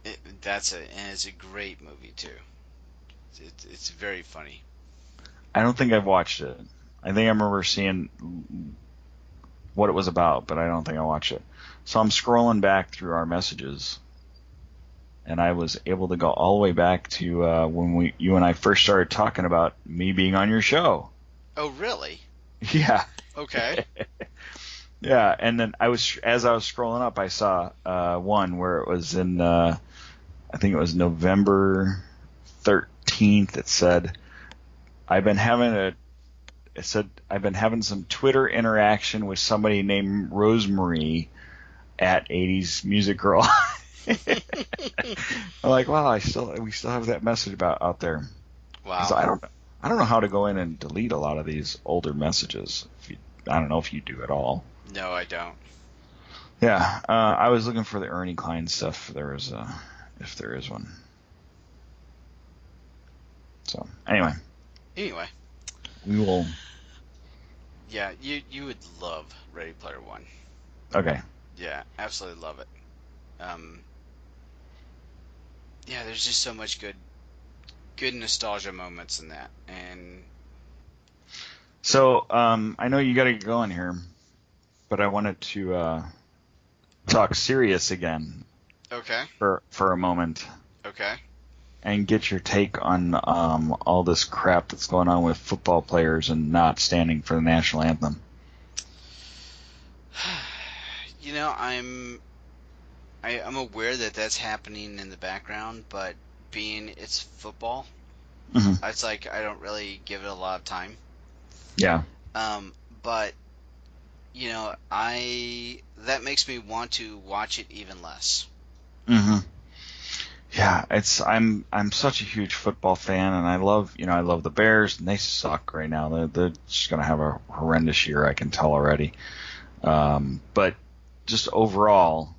And it's a great movie too. It's very funny. I don't think I've watched it. I think I remember seeing what it was about, but I don't think I watched it. So I'm scrolling back through our messages, and I was able to go all the way back to when you and I first started talking about me being on your show. Oh, really? Yeah. Okay. Yeah, and then as I was scrolling up, I saw one where it was in I think it was November 13th. It said I've been having some Twitter interaction with somebody named Rosemary at 80s Music Girl. I'm like, wow, we still have that message out there. Wow. So I don't know how to go in and delete a lot of these older messages. I don't know if you do at all. No, I don't. Yeah, I was looking for the Ernie Klein stuff. If there is one. So anyway, we will. Yeah, you would love Ready Player One. Okay. Yeah, absolutely love it. Yeah, there's just so much good nostalgia moments in that, and so I know you got to get going here, but I wanted to talk serious again. Okay. For a moment. Okay. And get your take on all this crap that's going on with football players and not standing for the national anthem. You know, I'm aware that that's happening in the background, but being it's football, it's like I don't really give it a lot of time. Yeah. But you know, that makes me want to watch it even less. Mm-hmm. Yeah, I'm such a huge football fan, and I love the Bears, and they suck right now. They're just going to have a horrendous year, I can tell already. But just overall,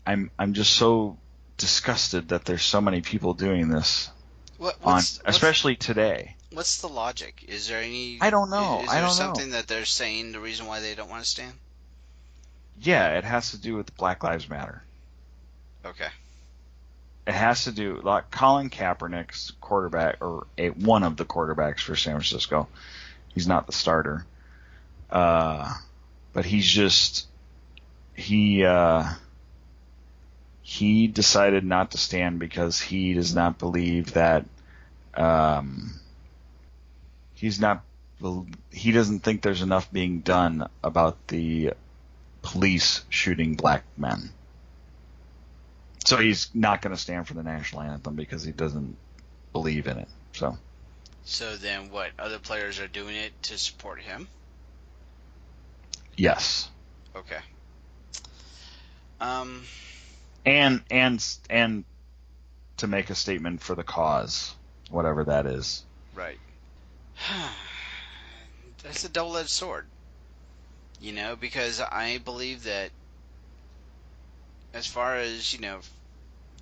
I'm just so disgusted that there's so many people doing this, especially today. What's the logic? Is there any? I don't know. Is there something that they're saying the reason why they don't want to stand? Yeah, it has to do with Black Lives Matter. Okay. It has to do like Colin Kaepernick's quarterback, or one of the quarterbacks for San Francisco. He's not the starter, but he's just he decided not to stand because he does not believe that he doesn't think there's enough being done about the police shooting black men. So he's not going to stand for the national anthem because he doesn't believe in it. So then what? Other players are doing it to support him? Yes. Okay. And to make a statement for the cause, whatever that is. Right. That's a double-edged sword. You know, because I believe that as far as,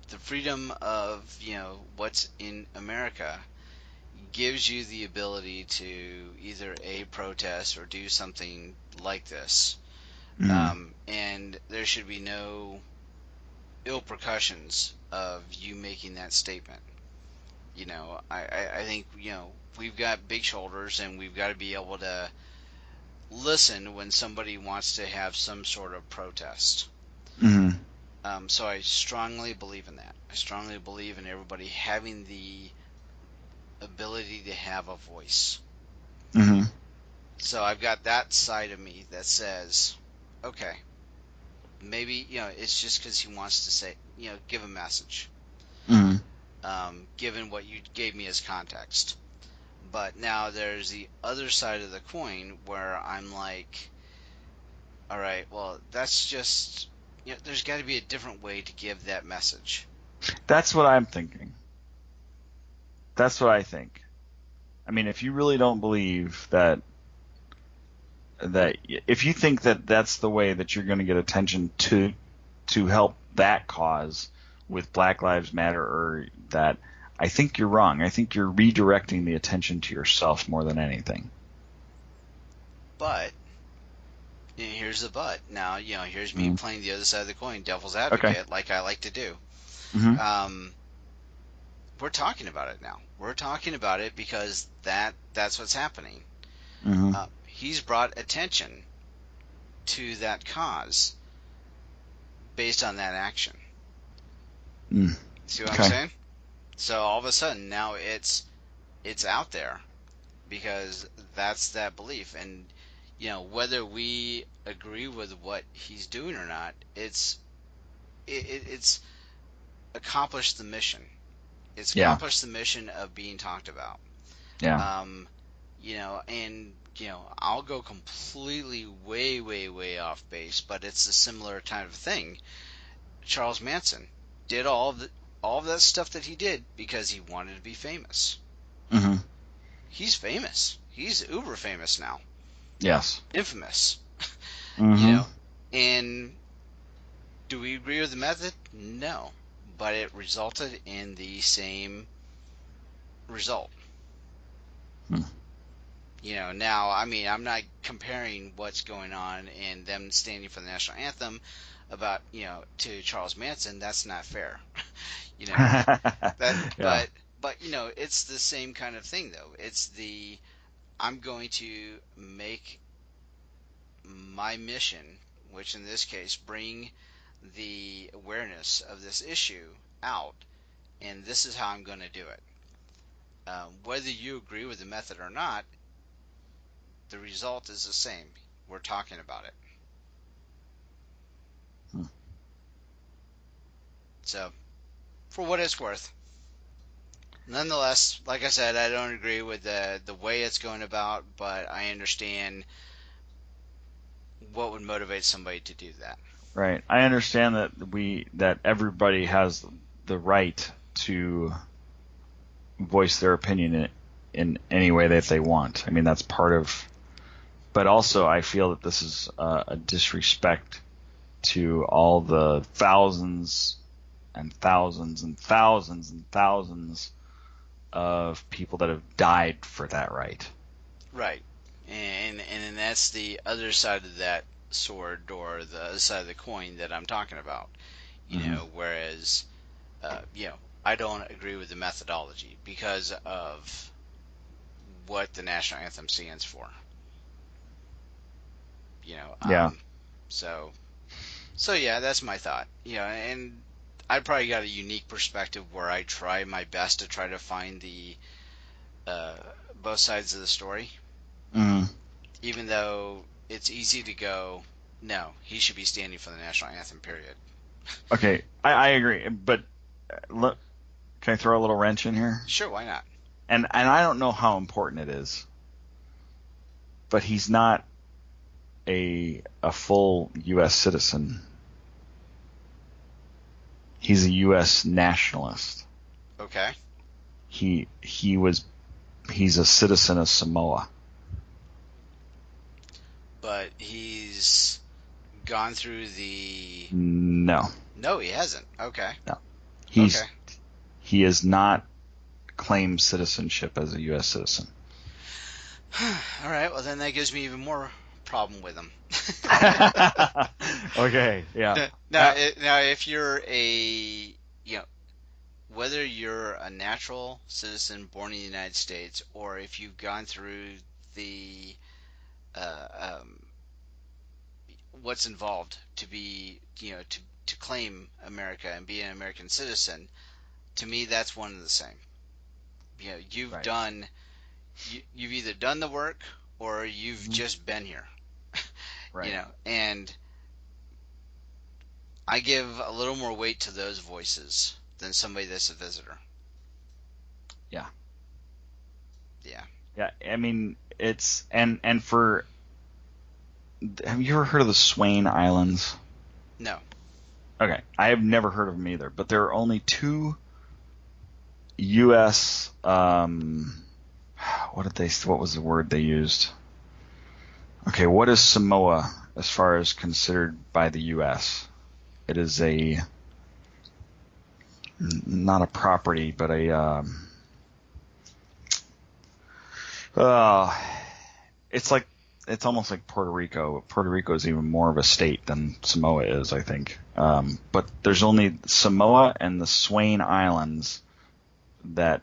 the freedom of, what's in America gives you the ability to either A, protest or do something like this. And there should be no ill repercussions of you making that statement. I think, we've got big shoulders and we've got to be able to listen when somebody wants to have some sort of protest. Mm-hmm. So I strongly believe in that. I strongly believe in everybody having the ability to have a voice. Mm-hmm. So I've got that side of me that says, okay, maybe, it's just because he wants to say, give a message, Mm-hmm. given what you gave me as context. But now there's the other side of the coin where I'm like, all right, well, that's just, there's got to be a different way to give that message. That's what I'm thinking. That's what I think. I mean, if you really don't believe that if you think that that's the way that you're going to get attention to help that cause with Black Lives Matter, or that, I think you're wrong. I think you're redirecting the attention to yourself more than anything. But here's the but. Now, here's me Mm-hmm. playing the other side of the coin, devil's advocate, like I like to do. Mm-hmm. We're talking about it now. We're talking about it because that's what's happening. Mm-hmm. He's brought attention to that cause based on that action. Mm. See what I'm saying? So all of a sudden now it's out there because that's that belief, and whether we agree with what he's doing or not, it's accomplished the mission. It's accomplished the mission of being talked about. Yeah. And I'll go completely way, way, way off base, but it's a similar kind of thing. Charles Manson did all of that stuff that he did because he wanted to be famous. Mm-hmm. He's famous. He's uber famous now. Yes. Infamous. Mm-hmm. And do we agree with the method? No. But it resulted in the same result. Hmm. Now, I mean, I'm not comparing what's going on and them standing for the national anthem about, to Charles Manson. That's not fair. Yeah. But it's the same kind of thing, though. It's I'm going to make my mission, which in this case, bring the awareness of this issue out, and this is how I'm going to do it. Whether you agree with the method or not, the result is the same. We're talking about it. Hmm. So, for what it's worth. Nonetheless, like I said, I don't agree with the way it's going about, but I understand what would motivate somebody to do that. Right. I understand that everybody has the right to voice their opinion in any way that they want. I mean, that's part of. But also, I feel that this is a disrespect to all the thousands and thousands and thousands and thousands of people that have died for that right. Right. And that's the other side of that sword, or the other side of the coin that I'm talking about. Whereas, I don't agree with the methodology because of what the national anthem stands for. Yeah. So yeah, that's my thought. And I probably got a unique perspective where I try my best to try to find the both sides of the story. Mm-hmm. Even though it's easy to go, no, he should be standing for the national anthem, period. Okay, I agree, but look, can I throw a little wrench in here? Sure, why not? And I don't know how important it is, but he's not a full U.S. citizen. He's a U.S. nationalist. Okay. He's a citizen of Samoa. But he's gone through the... No, he hasn't. Okay. No. He has not claimed citizenship as a U.S. citizen. All right, well then that gives me even more problem with him. Okay, yeah. Now, if you're whether you're a natural citizen born in the United States, or if you've gone through the what's involved to be, to to claim America and be an American citizen, to me that's one and the same. You've Right. you've either done the work or you've just been here. Right. And I give a little more weight to those voices than somebody that's a visitor. Yeah. Yeah. Yeah. I mean, it's and for. Have you ever heard of the Swain Islands? No. Okay, I have never heard of them either. But there are only 2 U.S. What was the word they used? Okay, what is Samoa as far as considered by the U.S.? It is not a property, but it's almost like Puerto Rico. Puerto Rico is even more of a state than Samoa is, I think. But there's only Samoa and the Swain Islands that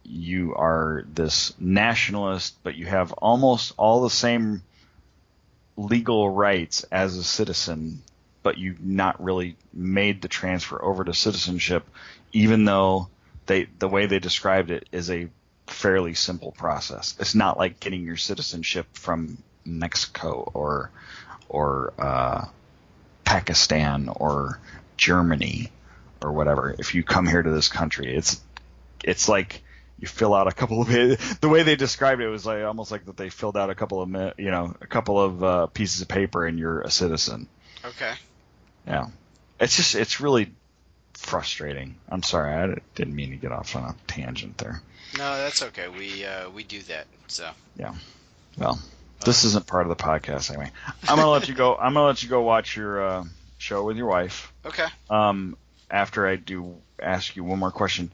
you are this nationalist, but you have almost all the same legal rights as a citizen, but you've not really made the transfer over to citizenship, even though the way they described it is a fairly simple process. It's not like getting your citizenship from Mexico or Pakistan or Germany or whatever. If you come here to this country, it's like you fill out a couple of the way they described it was like almost like that they filled out a couple of pieces of paper and you're a citizen. Okay. Yeah, it's really frustrating. I'm sorry, I didn't mean to get off on a tangent there. No, that's okay. We do that. So. Yeah. Well, this isn't part of the podcast anyway. I'm gonna let you go. I'm gonna let you go watch your show with your wife. Okay. After I do ask you one more question,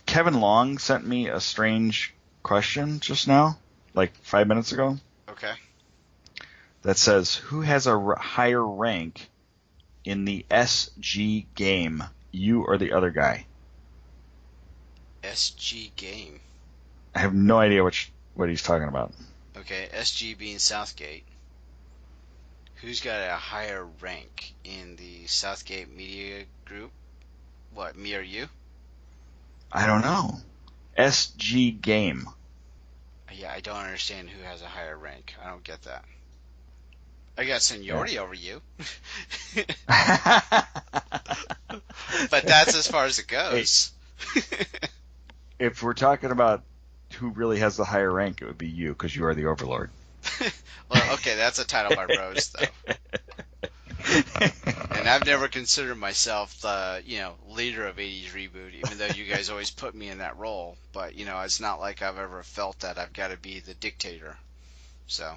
Kevin Long sent me a strange question just now, like 5 minutes ago. Okay. That says, who has a higher rank in the SG game, you or the other guy? SG game. I have no idea what he's talking about. Okay, SG being Southgate. Who's got a higher rank in the Southgate Media Group? What, me or you? I don't know. SG game. Yeah, I don't understand who has a higher rank. I don't get that. I got seniority over you. But that's as far as it goes. If we're talking about who really has the higher rank, it would be you, because you are the overlord. Well, okay, that's a title by Rose, though. And I've never considered myself the, leader of 80s Reboot, even though you guys always put me in that role. But, it's not like I've ever felt that I've got to be the dictator. So.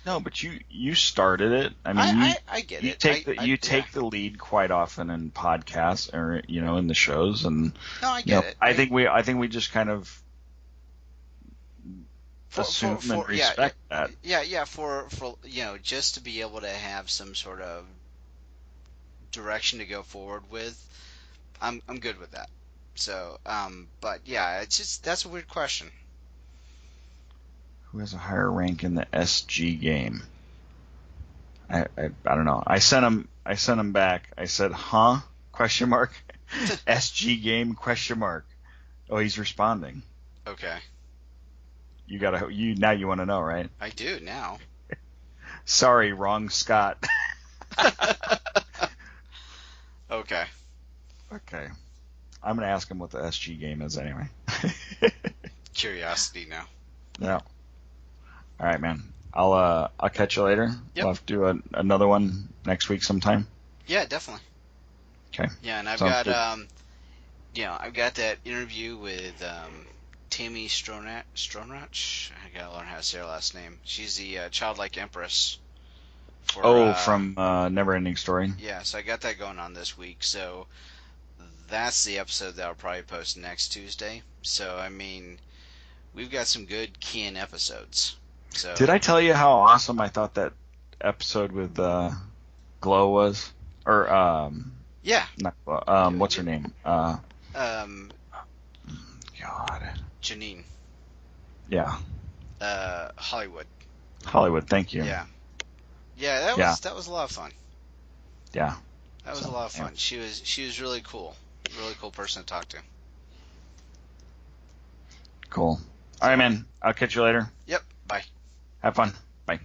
No, but you started it. I mean, I get you it. You take the lead quite often in podcasts or in the shows, and no, I get it. I think we just kind of assume and respect that. Yeah. For just to be able to have some sort of direction to go forward with, I'm good with that. So, but yeah, it's just that's a weird question. Who has a higher rank in the SG game? I don't know. I sent him back. I said, "Huh?" ? SG game ? Oh, he's responding. Okay. Now you want to know, right? I do now. Sorry, wrong Scott. Okay. Okay. I'm gonna ask him what the SG game is anyway. Curiosity now. Yeah. All right, man. I'll catch you later. Yep. We'll have to do another one next week sometime. Yeah, definitely. Okay. Yeah, and I've got that interview with Tammy Stronach. I gotta learn how to say her last name. She's the childlike empress. From Neverending Story. Yeah, so I got that going on this week. So that's the episode that I'll probably post next Tuesday. So I mean, we've got some good key-in episodes. So did I tell you how awesome I thought that episode with Glow was? Or yeah. Not Glow. What's her name? God. Janine. Yeah. Hollywood. Hollywood. Thank you. Yeah. Yeah, that was a lot of fun. Yeah. That was a lot of fun. Yeah. She was really cool person to talk to. Cool. All right, man. I'll catch you later. Yep. Bye. Have fun. Bye.